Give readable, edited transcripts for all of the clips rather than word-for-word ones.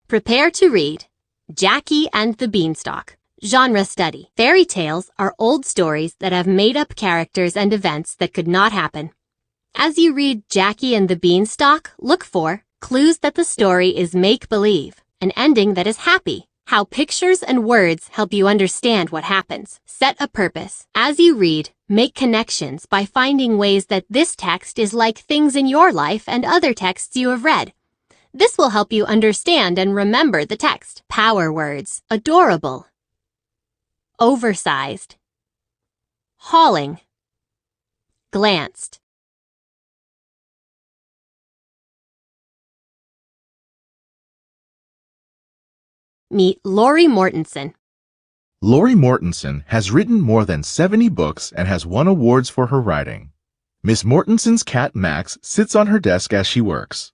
Prepare to read Jackie and the Beanstalk. Genre study. Fairy tales are old stories that have made-up characters and events that could not happen. As you read Jackie and the Beanstalk, look for clues that the story is make-believe, an ending that is happy, how pictures and words help you understand what happens. Set a purpose. As you read, make connections by finding ways that this text is like things in your life and other texts you have read. This will help you understand and remember the text. Power words. Adorable. Oversized. Hauling. Glanced. Meet Lori Mortensen. Lori Mortensen has written more than 70 books and has won awards for her writing. Miss Mortensen's cat Max sits on her desk as she works.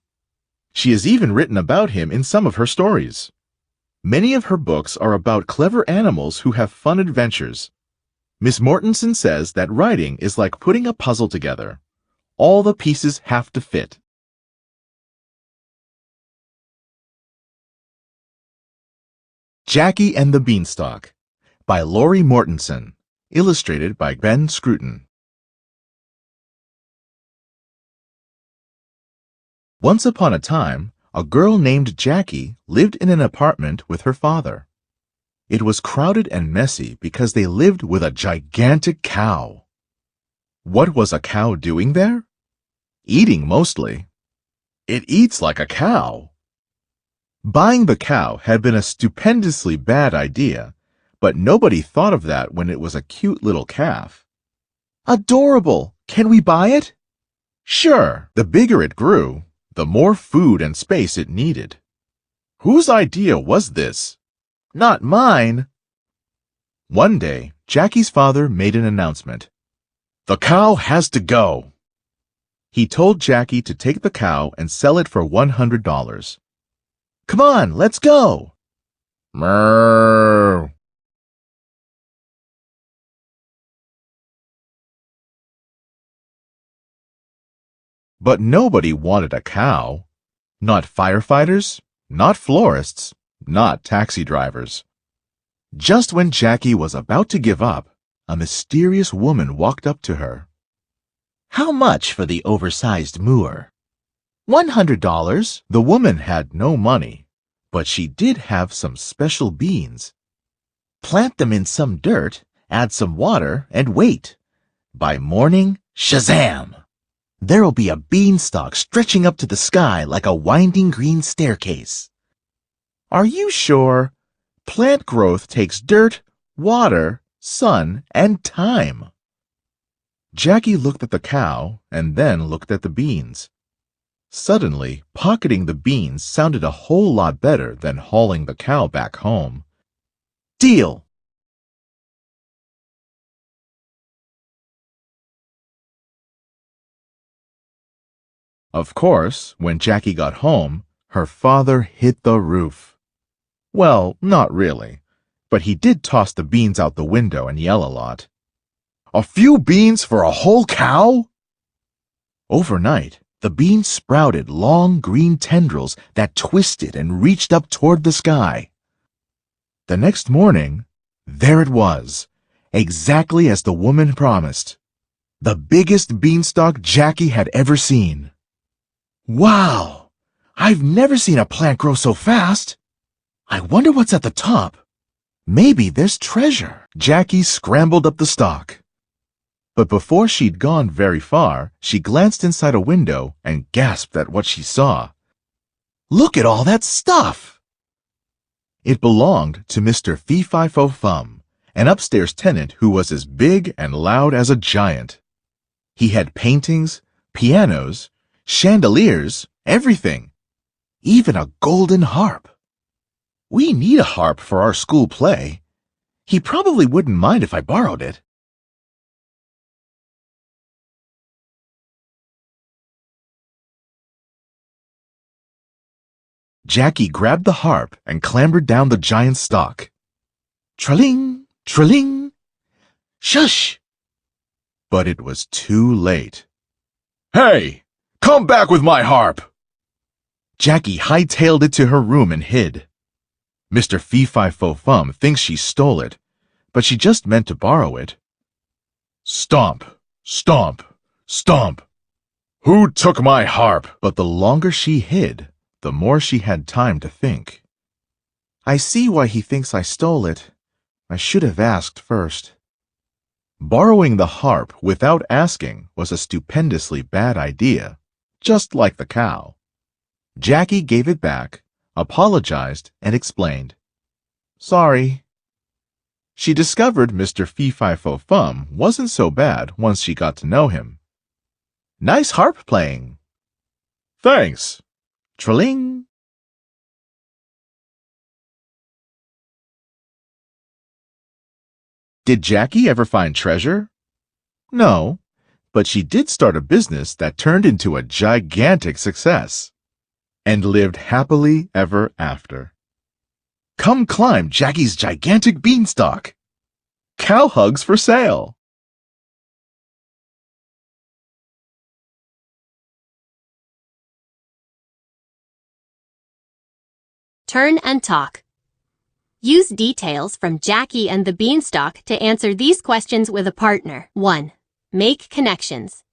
She has even written about him in some of her stories. Many of her books are about clever animals who have fun adventures. Miss Mortensen says that writing is like putting a puzzle together. All the pieces have to fit. Jackie and the Beanstalk by Lori Mortensen, illustrated by Ben Scruton. Once upon a time, a girl named Jackie lived in an apartment with her father. It was crowded and messy because they lived with a gigantic cow. What was a cow doing there? Eating mostly. It eats like a cow. Buying the cow had been a stupendously bad idea, but nobody thought of that when it was a cute little calf. Adorable! Can we buy it? Sure. The bigger it grew, the more food and space it needed. Whose idea was this? Not mine. One day, Jackie's father made an announcement. The cow has to go. He told Jackie to take the cow and sell it for $100. Come on, let's go. Moo. But nobody wanted a cow. Not firefighters, not florists, not taxi drivers. Just when Jackie was about to give up, a mysterious woman walked up to her. How much for the oversized moor? $100. The woman had no money, but she did have some special beans. Plant them in some dirt, add some water, and wait. By morning, shazam! There'll be a beanstalk stretching up to the sky like a winding green staircase. Are you sure? Plant growth takes dirt, water, sun, and time. Jackie looked at the cow and then looked at the beans. Suddenly, pocketing the beans sounded a whole lot better than hauling the cow back home. Deal! Of course, when Jackie got home, her father hit the roof. Well, not really, but he did toss the beans out the window and yell a lot. A few beans for a whole cow? Overnight, the beans sprouted long green tendrils that twisted and reached up toward the sky. The next morning, there it was, exactly as the woman promised. The biggest beanstalk Jackie had ever seen. Wow! I've never seen a plant grow so fast. I wonder what's at the top. Maybe there's treasure. Jackie scrambled up the stalk. But before she'd gone very far, she glanced inside a window and gasped at what she saw. Look at all that stuff! It belonged to Mr. Fee-Fi-Fo-Fum, an upstairs tenant who was as big and loud as a giant. He had paintings, pianos, chandeliers, everything. Even a golden harp. We need a harp for our school play. He probably wouldn't mind if I borrowed it. Jackie grabbed the harp and clambered down the giant stalk. Tra-ling, tra-ling. Shush! But it was too late. Hey! Come back with my harp! Jackie hightailed it to her room and hid. Mr. Fee-Fi-Fo-Fum thinks she stole it, but she just meant to borrow it. Stomp, stomp, stomp. Who took my harp? But the longer she hid, the more she had time to think. I see why he thinks I stole it. I should have asked first. Borrowing the harp without asking was a stupendously bad idea, just like the cow. Jackie gave it back, apologized, and explained. Sorry. She discovered Mr. Fee-Fi-Fo-Fum wasn't so bad once she got to know him. Nice harp playing. Thanks. Trilling. Did Jackie ever find treasure? No, but she did start a business that turned into a gigantic success and lived happily ever after. Come climb Jackie's gigantic beanstalk. Cow hugs for sale. Turn and talk. Use details from Jackie and the Beanstalk to answer these questions with a partner. 1. Make connections.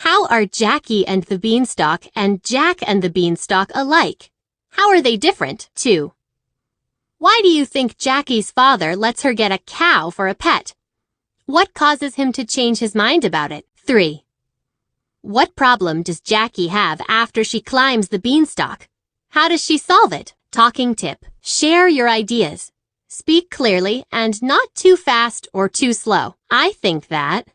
How are Jackie and the Beanstalk and Jack and the Beanstalk alike? How are they different? 2. Why do you think Jackie's father lets her get a cow for a pet? What causes him to change his mind about it? 3. What problem does Jackie have after she climbs the beanstalk? How does she solve it? Talking tip. Share your ideas. Speak clearly and not too fast or too slow. I think that